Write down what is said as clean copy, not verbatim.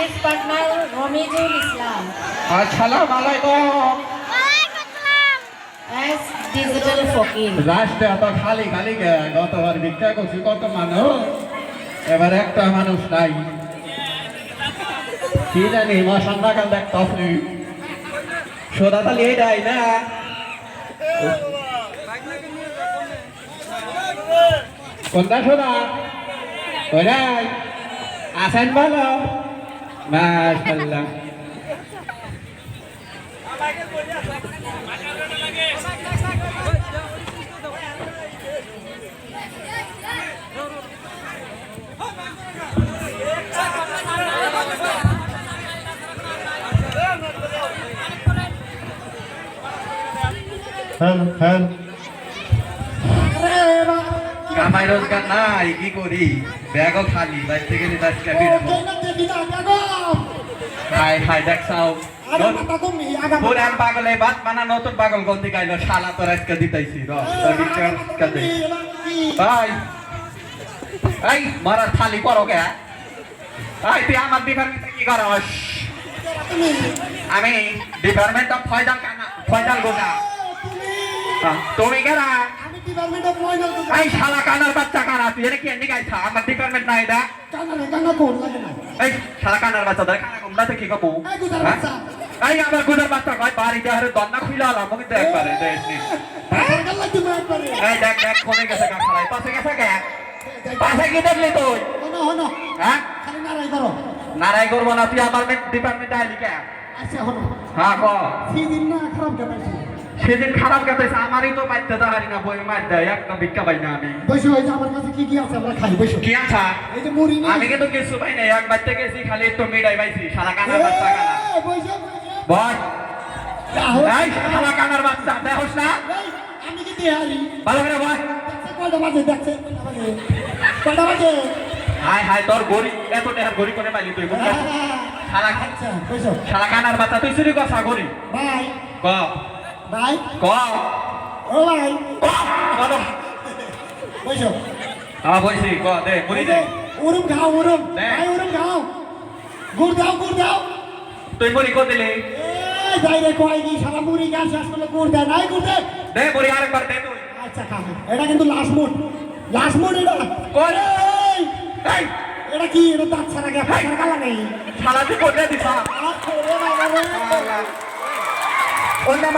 Vice partner Romizul Islam. Assalamualaikum. As digital Fakir. রাষ্ট্রে এত খালি খালি গতবার ভিক্ষা করছি কত মানুষ, এবার একটা মানুষ নাই। কি জানি সন্ধ্যাকাল দেখতে সোদা তালি এইটাই না। কোনটা সোদা ওরাই আসেন ভালো মাশাআল্লাহ। কামাই রোজগার নাই, কি করি? ব্যাগও খালি, বাইর থেকে পাগলে বাদ মানা নতুন পাগল গন্তি গাইল শালা তোর আজকে দিতেছি ভাই। এই মারার থালি করো কে? এই তুই আমার ডিপার্টমেন্টে কি করস? আমি ডিপার্টমেন্ট অফ ফয়জাল গোনা। তুমি কেনা? এই শালা কানার বাচ্চা কানা, তুই এটা কি এনে গাইছা? আমার ডিপার্টমেন্ট না এটা। এই শালা কানার বাচ্চা ধরে কানা কমলা তো কি কবু? এই আমার গুদার বাচ্চা কয় বাড়িতে হারে দন্না খুইলা আলাম কিন্তু একবারে দেশনি। এই দেখ দেখ কোনে গেছে গা খালাই পাশে গেছে কে? পাশে কি দেখলি তুই? হ্যাঁ নারাই করবো না, তুই আমার ডিপার্টমেন্টে আইলি কে? হ্যাঁ ক সেদিন খারাপ কাটাইছে, আমারই তো মারতে দাঁড়ারি না, বই মার দেয় একটা ভিক্ষা পাই না আমি। কি আছা? আমি কিন্তু কিছু পাই না, এক বাচ্চা গেছি খালি একটু মিডাই পাইছি। শালা কানার বাচ্চা কানা বল, এই শালা কানার বাচ্চা দেখোস না? ভালো করে বল। হাই হাই তোর গড়ি এত টাকার গড়ি করে পাইলি তুই? শালা কানার বাচ্চা তুই চুরি করছা গড়ি? ক ভাই ক ও ভাই বসো। হ্যাঁ বলছি ক দে মুড়ি দে। উরুম খাও উরুম ভাই উরুম খাও। গুড় দাও গুড় দাও। তুই মুড়ি কো দিলি? এই যাই রে কই কি সারা মুড়ি গাছ শেষ করলে গুড় দে নাই গুড় দে। দে মুড়ি আরেকবার দে তুই। আচ্ছা খা, এটা কিন্তু লাস্ট মুড এটা করে। এই এটা কি? এটা দাঁত ছাড়া গেছে কালা নেই। শালা তুই কোথায় দিছা? ওরে বাবা রে। ওর নাম